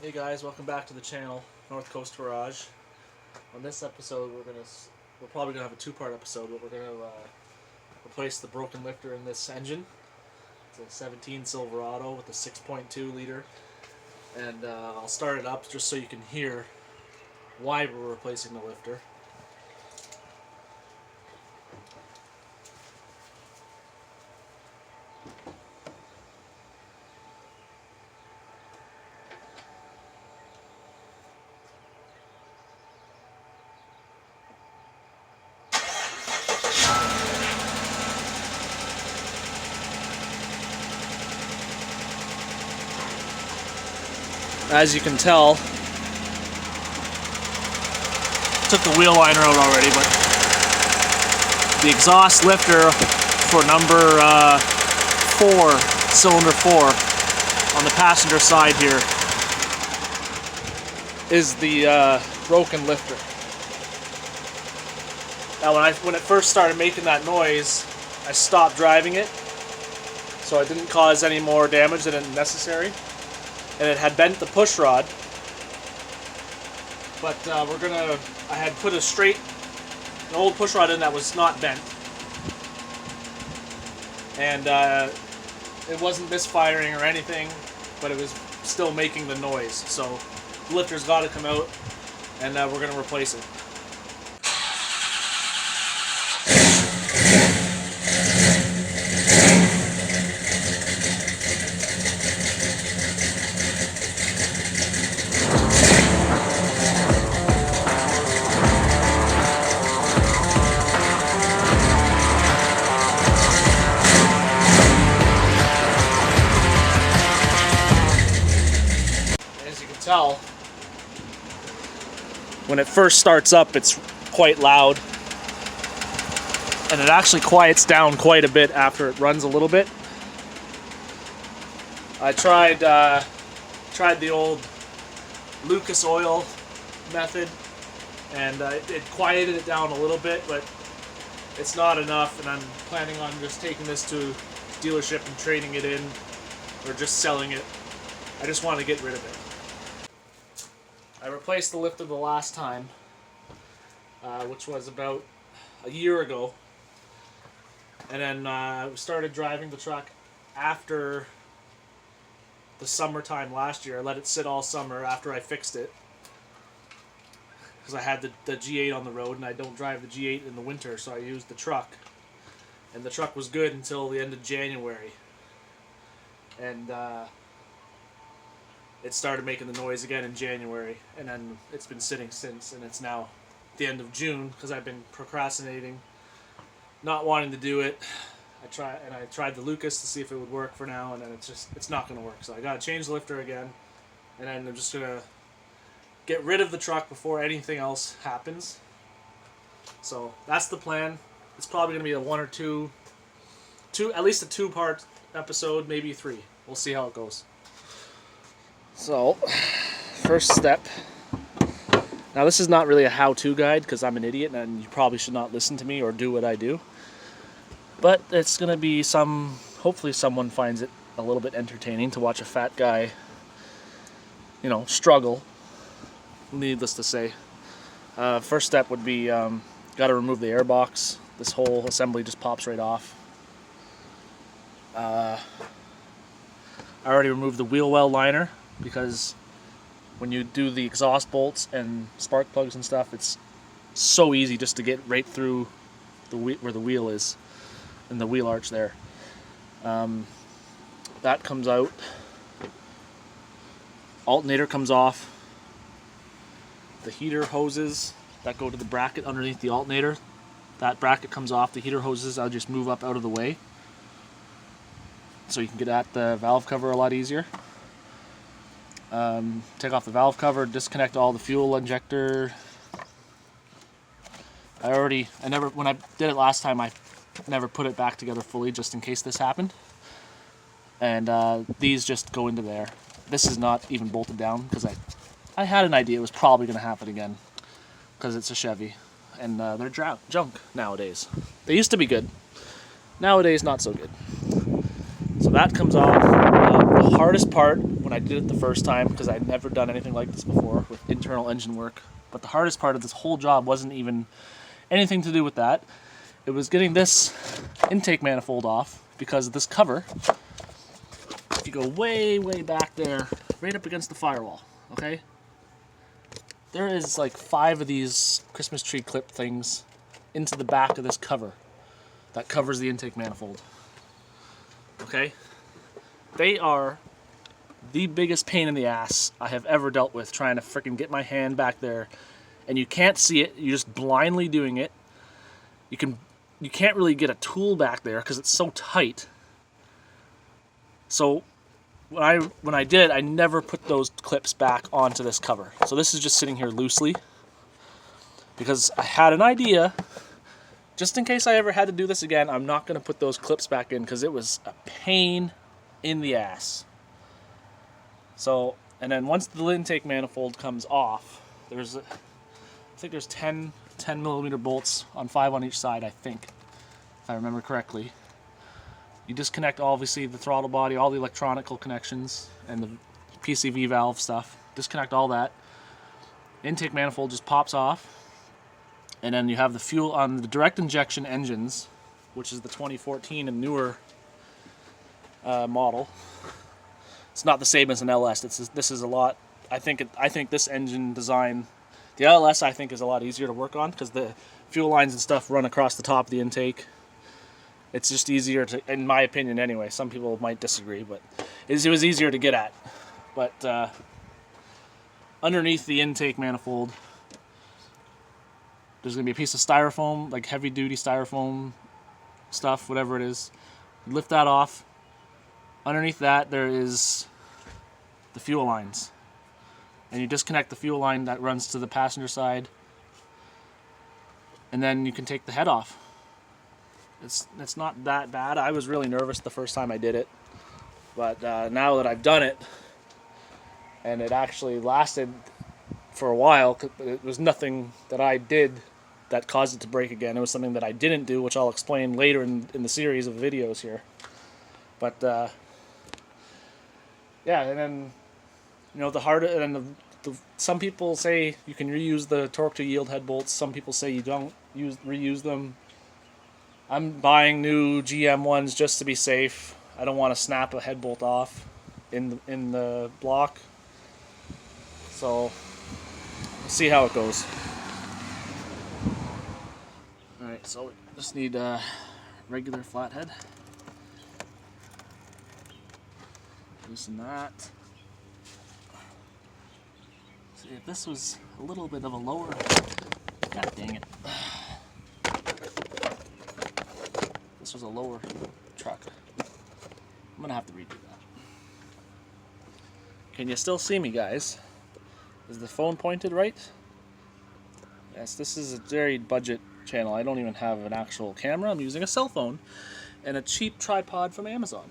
Hey guys, welcome back to the channel, North Coast Garage. On this episode, we're probably gonna have a two-part episode, but we're gonna replace the broken lifter in this engine. It's a 17 Silverado with a 6.2 liter, and I'll start it up just so you can hear why we're replacing the lifter. As you can tell, took the wheel liner out already, but the exhaust lifter for number 4, cylinder 4, on the passenger side here is the broken lifter. Now when it first started making that noise, I stopped driving it so I didn't cause any more damage than necessary. And it had bent the push rod, but I had put an old push rod in that was not bent, and it wasn't misfiring or anything, but it was still making the noise. So the lifter's got to come out, and we're going to replace it. Tell, when it first starts up, it's quite loud, and it actually quiets down quite a bit after it runs a little bit. I tried the old Lucas oil method, and it quieted it down a little bit, but it's not enough, and I'm planning on just taking this to dealership and trading it in, or just selling it. I just want to get rid of it. I replaced the lifter the last time, which was about a year ago, and then I started driving the truck after the summertime last year. I let it sit all summer after I fixed it, because I had the G8 on the road, and I don't drive the G8 in the winter, so I used the truck, and the truck was good until the end of January, and it started making the noise again in January, and then it's been sitting since, and it's now the end of June because I've been procrastinating, not wanting to do it. I tried the Lucas to see if it would work for now, and then it's not going to work. So I got to change the lifter again, and then I'm just going to get rid of the truck before anything else happens. So that's the plan. It's probably going to be a one or two, at least a 2-part episode, maybe 3. We'll see how it goes. So, first step. Now this is not really a how-to guide because I'm an idiot and you probably should not listen to me or do what I do. But it's going to be hopefully someone finds it a little bit entertaining to watch a fat guy, struggle, needless to say. First step would be, got to remove the air box. This whole assembly just pops right off. I already removed the wheel well liner, because when you do the exhaust bolts and spark plugs and stuff, it's so easy just to get right through where the wheel is, and the wheel arch there. That comes out. Alternator comes off. The heater hoses that go to the bracket underneath the alternator, that bracket comes off. The heater hoses I'll just move up out of the way, so you can get at the valve cover a lot easier. Take off the valve cover, disconnect all the fuel injector. When I did it last time, I never put it back together fully just in case this happened. And these just go into there. This is not even bolted down because I had an idea it was probably going to happen again because it's a Chevy, and they're junk nowadays. They used to be good. Nowadays, not so good. So that comes off. the hardest part when I did it the first time, because I'd never done anything like this before with internal engine work, but the hardest part of this whole job wasn't even anything to do with that. It was getting this intake manifold off, because of this cover. If you go way, way back there, right up against the firewall, okay? There is like 5 of these Christmas tree clip things into the back of this cover that covers the intake manifold. Okay? They are the biggest pain in the ass I have ever dealt with, trying to freaking get my hand back there. And you can't see it, you're just blindly doing it. You can't really get a tool back there because it's so tight. So when I did, I never put those clips back onto this cover. So this is just sitting here loosely because I had an idea. Just in case I ever had to do this again, I'm not going to put those clips back in because it was a pain in the ass. So, and then once the intake manifold comes off, I think there's 10 millimeter bolts on 5 on each side, I think, if I remember correctly. You disconnect, obviously, the throttle body, all the electronical connections, and the PCV valve stuff. Disconnect all that. Intake manifold just pops off. And then you have the fuel on the direct injection engines, which is the 2014 and newer model. It's not the same as an LS. This is a lot. I think this engine design, the LS, I think is a lot easier to work on because the fuel lines and stuff run across the top of the intake. It's just easier to, in my opinion anyway. Some people might disagree, but it was easier to get at. But underneath the intake manifold, there's going to be a piece of styrofoam, like heavy duty styrofoam stuff, whatever it is. You lift that off. Underneath that there is the fuel lines. And you disconnect the fuel line that runs to the passenger side. And then you can take the head off. It's not that bad. I was really nervous the first time I did it. But now that I've done it, and it actually lasted for a while, it was nothing that I did that caused it to break again. It was something that I didn't do, which I'll explain later in the series of videos here. But yeah, and then some people say you can reuse the torque to yield head bolts. Some people say you don't reuse them. I'm buying new GM ones just to be safe. I don't want to snap a head bolt off in the block. So we'll see how it goes. Alright, so we just need a regular flathead. Loosen that. See, if this was a little bit of a lower... God dang it. This was a lower truck. I'm going to have to redo that. Can you still see me, guys? Is the phone pointed right? Yes, this is a very budget channel. I don't even have an actual camera. I'm using a cell phone and a cheap tripod from Amazon.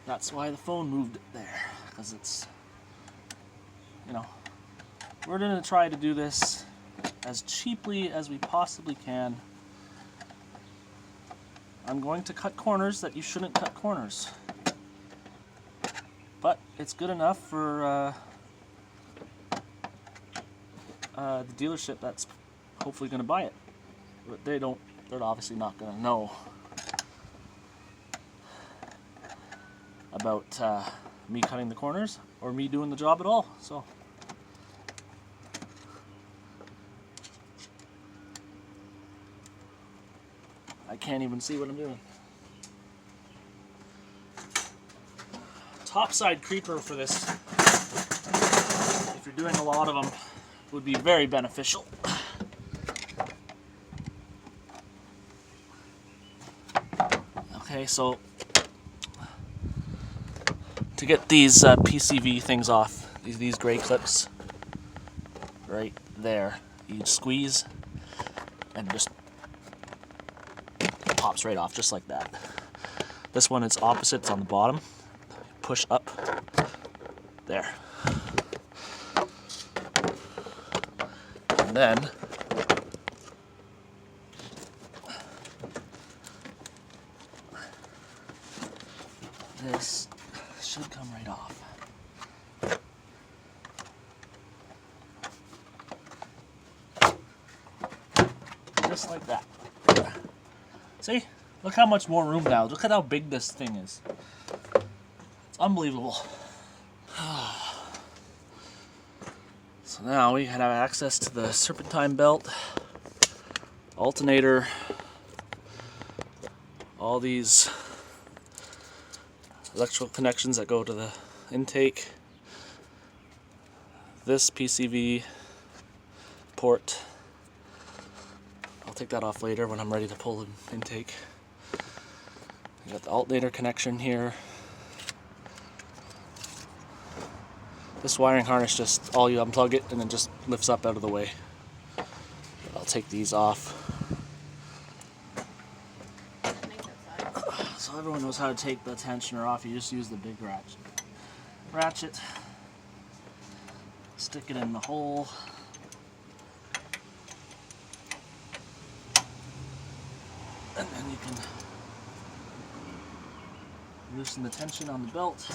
That's why the phone moved there, because it's, we're going to try to do this as cheaply as we possibly can. I'm going to cut corners that you shouldn't cut corners. But it's good enough for the dealership that's hopefully going to buy it. But they're obviously not going to know about me cutting the corners or me doing the job at all. So I can't even see what I'm doing. Topside creeper for this, if you're doing a lot of them, would be very beneficial. Okay, so to get these PCV things off, these gray clips, right there, you squeeze and just pops right off, just like that. This one is opposite, it's on the bottom. Push up, there. And then this just like that. See? Look how much more room now. Look at how big this thing is. It's unbelievable. So now we have access to the serpentine belt, alternator, all these electrical connections that go to the intake, this PCV port. I'll take that off later when I'm ready to pull the intake. We got the alternator connection here. This wiring harness, just all you unplug it and then just lifts up out of the way. I'll take these off. So everyone knows how to take the tensioner off. You just use the big ratchet. Stick it in the hole. And then you can loosen the tension on the belt.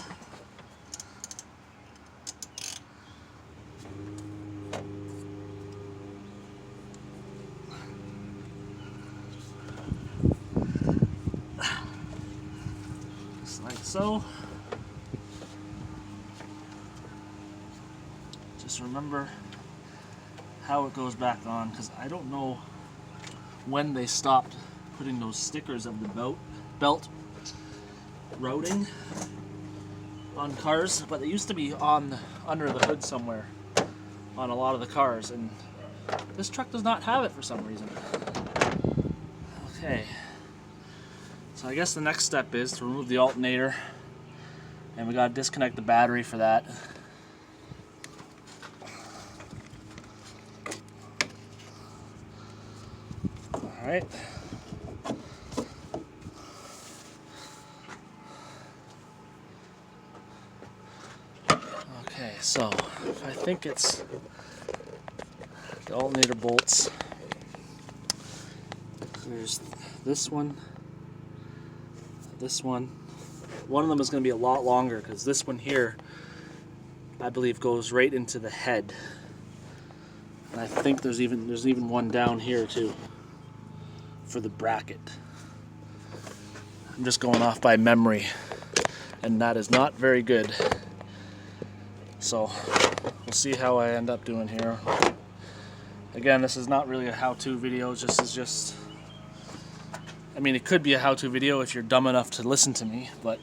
Just like so. Just remember how it goes back on, because I don't know when they stopped putting those stickers of the belt routing on cars, but they used to be on under the hood somewhere on a lot of the cars, and this truck does not have it for some reason. Okay, so I guess the next step is to remove the alternator, and we got to disconnect the battery for that. All right. Okay, so I think it's the alternator bolts. There's this one, this one. One of them is going to be a lot longer because this one here, I believe, goes right into the head. And I think there's even one down here too for the bracket. I'm just going off by memory, and that is not very good. So we'll see how I end up doing here. Again, this is not really a how-to video. I mean, it could be a how-to video if you're dumb enough to listen to me, but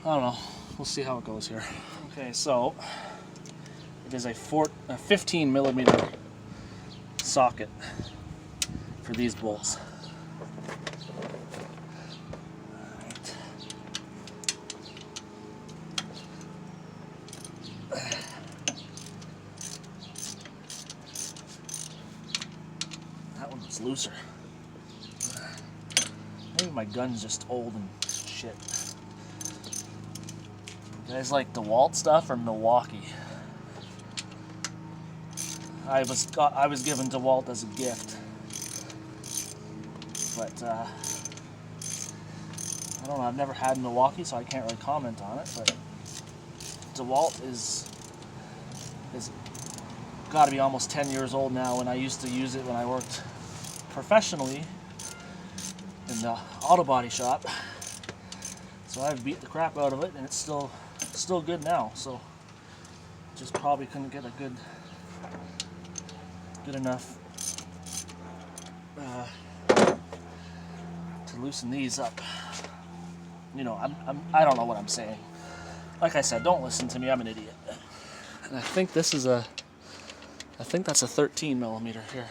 I don't know. We'll see how it goes here. Okay, so it is a 15 millimeter socket for these bolts. That one was looser. Maybe my gun's just old and shit. You guys like DeWalt stuff or Milwaukee? I was given DeWalt as a gift, but I don't know. I've never had Milwaukee, so I can't really comment on it. But DeWalt is got to be almost 10 years old now, and I used to use it when I worked professionally in the auto body shop. So I've beat the crap out of it, and it's still good now. So just probably couldn't get a good enough to loosen these up. You know, I don't know what I'm saying. Like I said, don't listen to me. I'm an idiot. And I think that's a 13 millimeter here.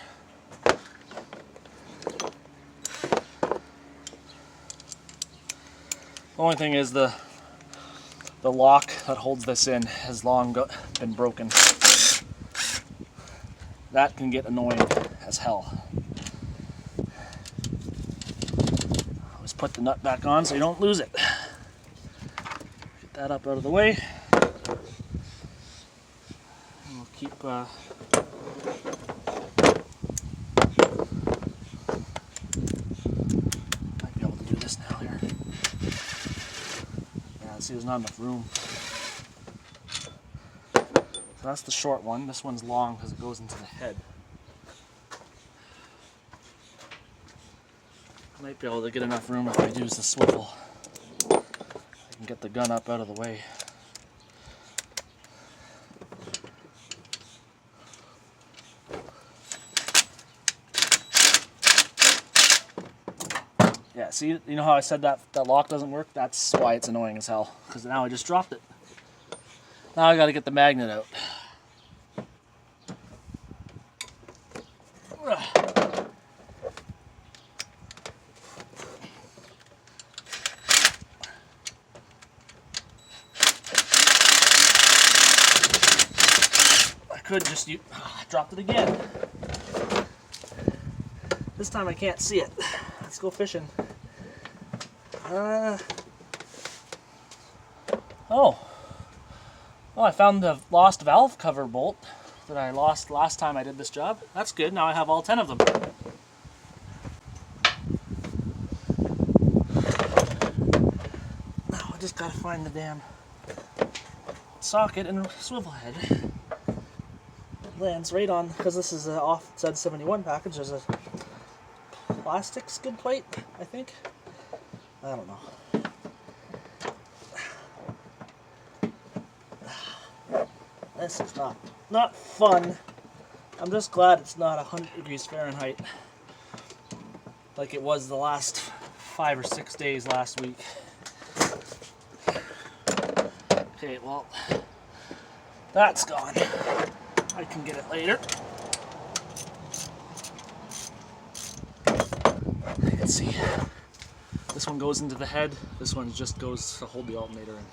The only thing is the lock that holds this in has long been broken. That can get annoying as hell. Always put the nut back on so you don't lose it. Get that up out of the way. And we'll keep might be able to do this now here. Yeah, see, there's not enough room. So that's the short one. This one's long because it goes into the head. Might be able to get enough room if I use the swivel. I can get the gun up out of the way. Yeah, see, you know how I said that lock doesn't work? That's why it's annoying as hell, because now I just dropped it. Now I gotta get the magnet out. I could just dropped it again. This time I can't see it. Let's go fishing. Oh, I found the lost valve cover bolt that I lost last time I did this job. That's good. Now I have all 10 of them. Now I just gotta find the damn socket and swivel head. It lands right on, because this is an off Z71 package. There's a plastic skid plate, I think. I don't know. This is not fun. I'm just glad it's not 100 degrees Fahrenheit like it was the last 5 or 6 days last week. Okay, well, that's gone. I can get it later. You can see this one goes into the head. This one just goes to hold the alternator in.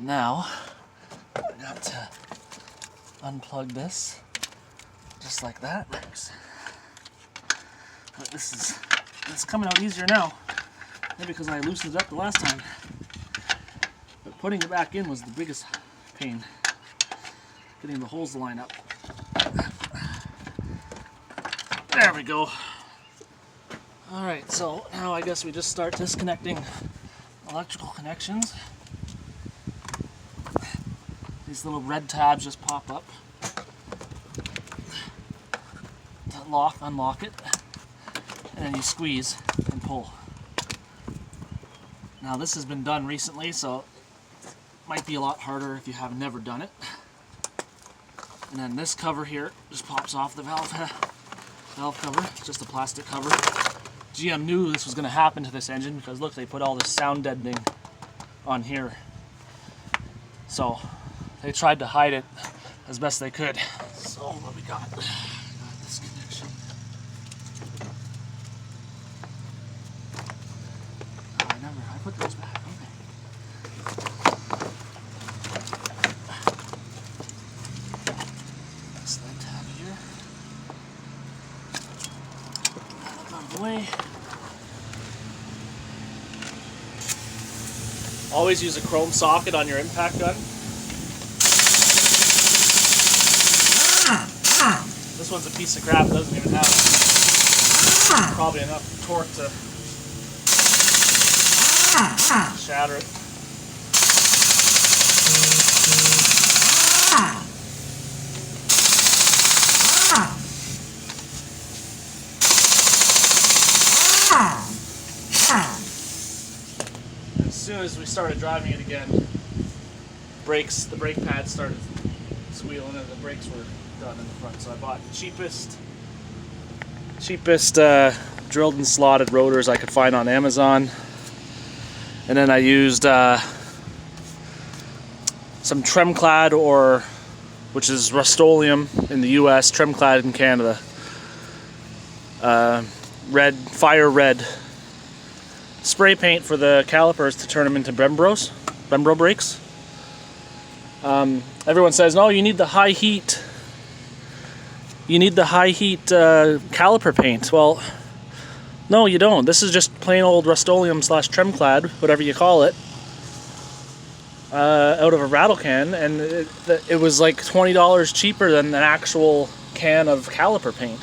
Now, I got to unplug this, just like that. But it's coming out easier now, maybe because I loosened it up the last time. But putting it back in was the biggest pain, getting the holes to line up. There we go. Alright, so now I guess we just start disconnecting electrical connections. These little red tabs just pop up to unlock it, and then you squeeze and pull. Now this has been done recently, so it might be a lot harder if you have never done it. And then this cover here just pops off the valve cover. It's just a plastic cover. GM knew this was going to happen to this engine because look, they put all this sound deadening on here. So they tried to hide it as best they could. So what we got this connection. I put those back. Okay. Slide tab here. Out of the way. Always use a chrome socket on your impact gun. This one's a piece of crap, doesn't even have probably enough torque to shatter it. As soon as we started driving it again, the brake pads started squealing and the brakes were done in the front. So I bought the cheapest drilled and slotted rotors I could find on Amazon, and then I used some Tremclad, which is Rust-Oleum in the US, Tremclad in Canada, fire red spray paint for the calipers to turn them into Brembro brakes. Everyone says, no, you need the high heat. You need the high heat caliper paint. Well, no, you don't. This is just plain old Rust-Oleum / Tremclad, whatever you call it, out of a rattle can, and it was like $20 cheaper than an actual can of caliper paint.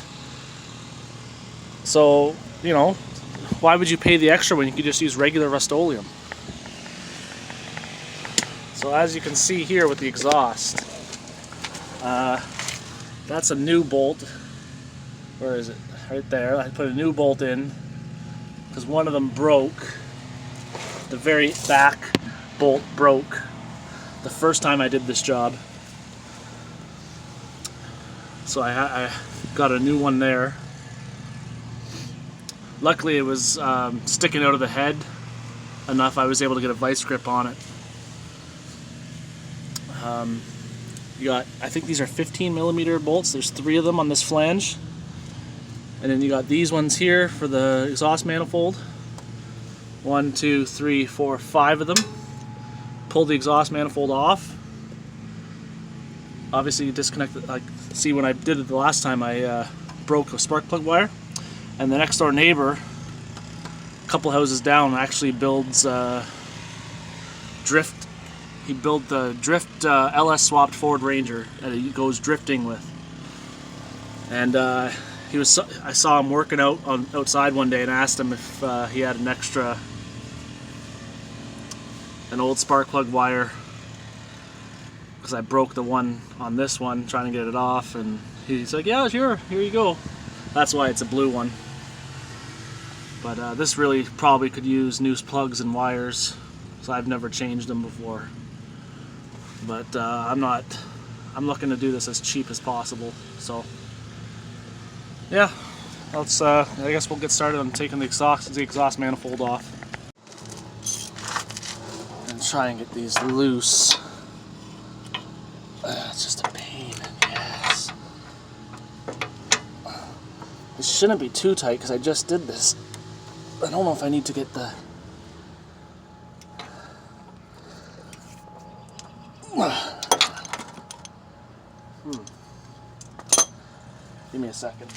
So, you know, why would you pay the extra when you could just use regular Rust-Oleum? So as you can see here with the exhaust, that's a new bolt. Where is it? Right there. I put a new bolt in because one of them broke. The very back bolt broke the first time I did this job. So I got a new one there. Luckily it was sticking out of the head enough I was able to get a vice grip on it. You got, I think these are 15mm bolts. There's 3 of them on this flange. And then you got these ones here for the exhaust manifold. 1, 2, 3, 4, 5 of them. Pull the exhaust manifold off. Obviously you disconnect it, like, see when I did it the last time I broke a spark plug wire. And the next door neighbor, a couple houses down, actually builds drift. He built the drift LS swapped Ford Ranger that he goes drifting with. And I saw him working out outside one day and asked him if he had an old spark plug wire, because I broke the one on this one trying to get it off, and he's like, yeah, sure, here you go. That's why it's a blue one. But this really probably could use new plugs and wires, so I've never changed them before. But I'm looking to do this as cheap as possible. So yeah, let's I guess we'll get started on taking the exhaust manifold off and try and get these loose. It's just a pain in the ass. It shouldn't be too tight because I just did this. I don't know if I need to get the Give me a second.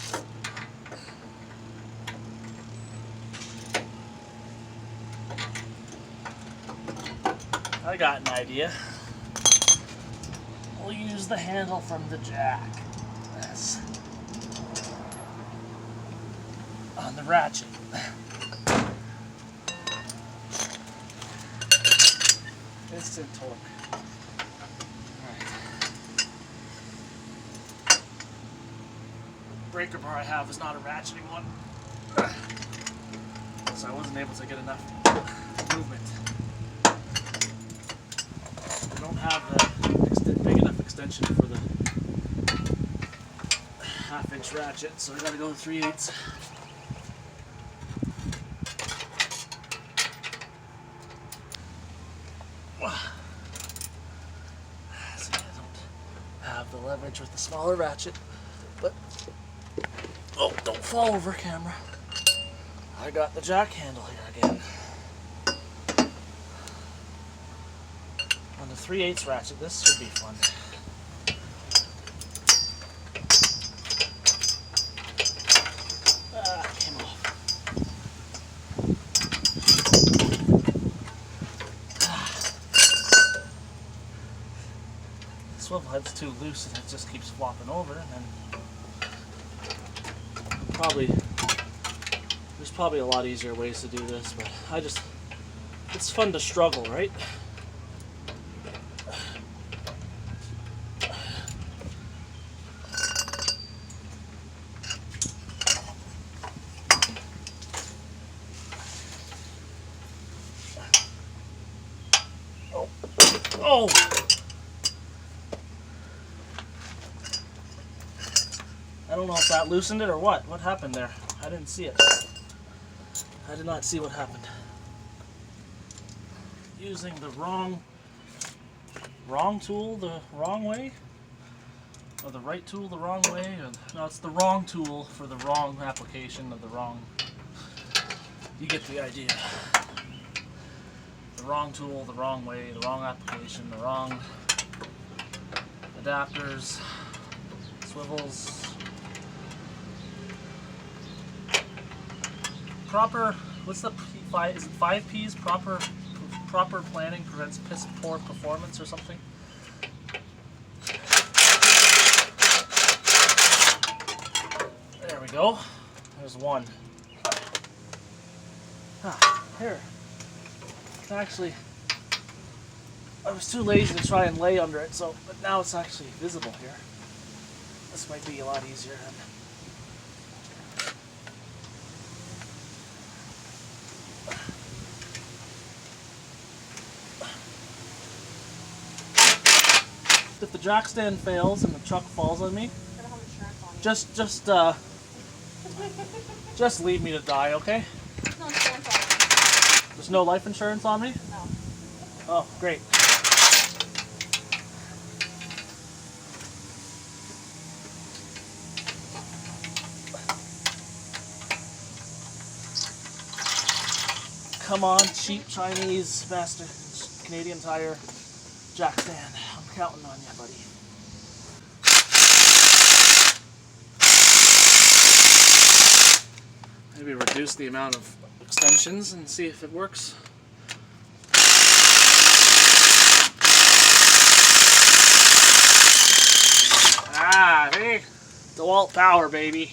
I got an idea. We'll use the handle from the jack. Yes. On the ratchet. Instant torque. Breaker bar I have is not a ratcheting one, so I wasn't able to get enough movement. I don't have the big enough extension for the 1/2-inch ratchet, so I gotta go 3/8. See, I don't have the leverage with the smaller ratchet, but oh, don't fall over, camera. I got the jack handle here again. On the 3/8 ratchet, this should be fun. Came off. The swivel head's too loose and it just keeps flopping over, and then there's probably a lot easier ways to do this, but it's fun to struggle, right? Oh! I don't know if that loosened it or what. What happened there? I didn't see it. I did not see what happened. Using the wrong tool the wrong way? Or the right tool the wrong way? No, it's the wrong tool for the wrong application of the wrong... You get the idea. The wrong tool the wrong way, the wrong application, the wrong adapters, swivels. Proper, what's the P5, is it 5 P's? Proper planning prevents piss poor performance or something? There we go. There's one. Here. It's actually, I was too lazy to try and lay under it, but now it's actually visible here. This might be a lot easier then. If the jack stand fails and the truck falls on me, just leave me to die, okay? No insurance on me. There's no life insurance on me? No. Oh, great. Come on, cheap Chinese master Canadian Tire jack stand. I'm counting on you, buddy. Maybe reduce the amount of extensions and see if it works. Ah, hey, DeWalt power, baby.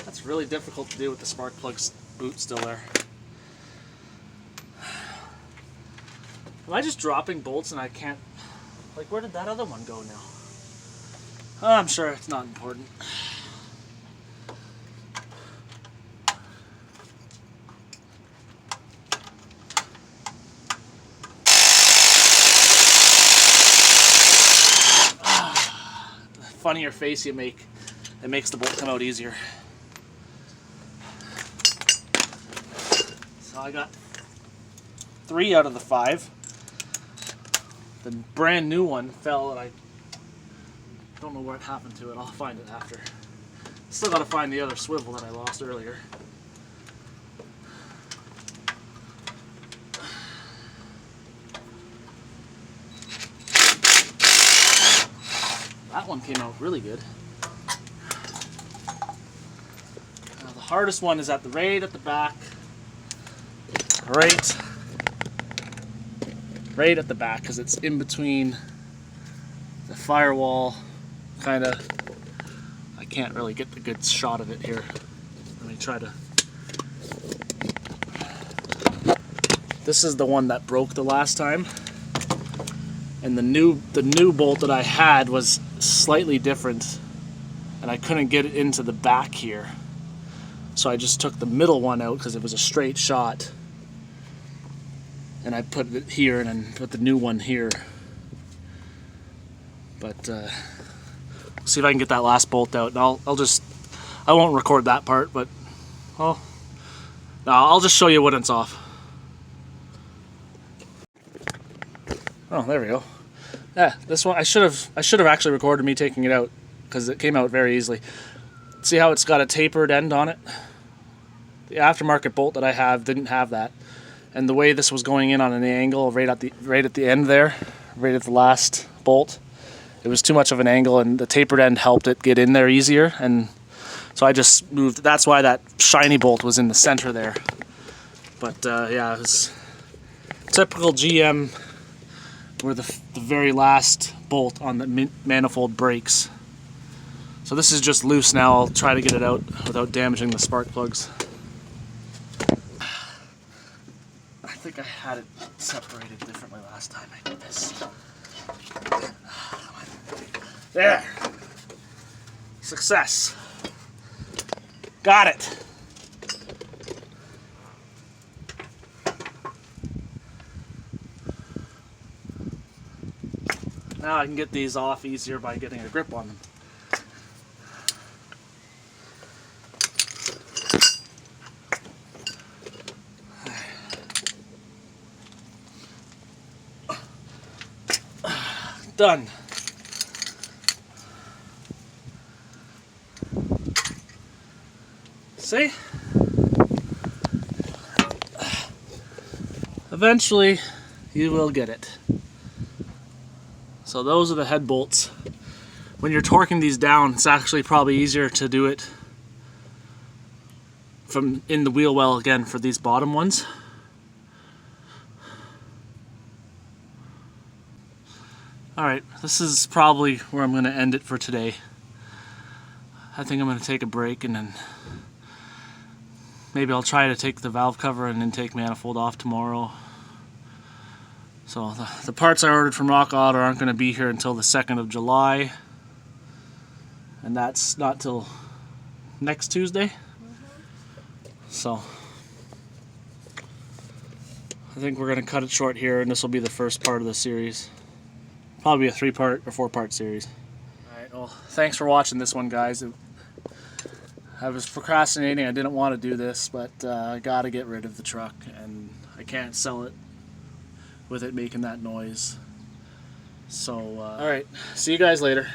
That's really difficult to do with the spark plug's boot still there. Am I just dropping bolts and I can't... Like, where did that other one go now? I'm sure it's not important. The funnier face you make, it makes the bolt come out easier. So I got 3 out of the 5. The brand new one fell and I don't know what happened to it. I'll find it after. Still gotta find the other swivel that I lost earlier. That one came out really good. Now the hardest one is right at the back. Right at the back, because it's in between the firewall. Kinda, I can't really get the good shot of it here. Let me try to. This is the one that broke the last time, and the new bolt that I had was slightly different, and I couldn't get it into the back here, so I just took the middle one out because it was a straight shot, and I put it here and then put the new one here. But see if I can get that last bolt out. And I won't record that part, but I'll just show you when it's off. Oh, there we go. Yeah, this one I should have actually recorded me taking it out because it came out very easily. See how it's got a tapered end on it? The aftermarket bolt that I have didn't have that, and the way this was going in on an angle right at the end there, right at the last bolt. It was too much of an angle, and the tapered end helped it get in there easier, and so I just moved. That's why that shiny bolt was in the center there. But yeah, it was typical GM, where the very last bolt on the manifold breaks. So this is just loose now. I'll try to get it out without damaging the spark plugs. I think I had it separated differently last time I did this. There. Success. Got it. Now I can get these off easier by getting a grip on them. Done. See? Eventually, you will get it. So those are the head bolts. When you're torquing these down, it's actually probably easier to do it from in the wheel well again for these bottom ones. Alright, this is probably where I'm going to end it for today. I think I'm going to take a break and then maybe I'll try to take the valve cover and intake manifold off tomorrow. So the parts I ordered from Rock Auto aren't going to be here until the 2nd of July. And that's not till next Tuesday. So I think we're going to cut it short here, and this will be the first part of the series. Probably a 3-part or 4-part series. Alright, well, thanks for watching this one, guys. I was procrastinating. I didn't want to do this, but I got to get rid of the truck, and I can't sell it with it making that noise. So, alright, see you guys later.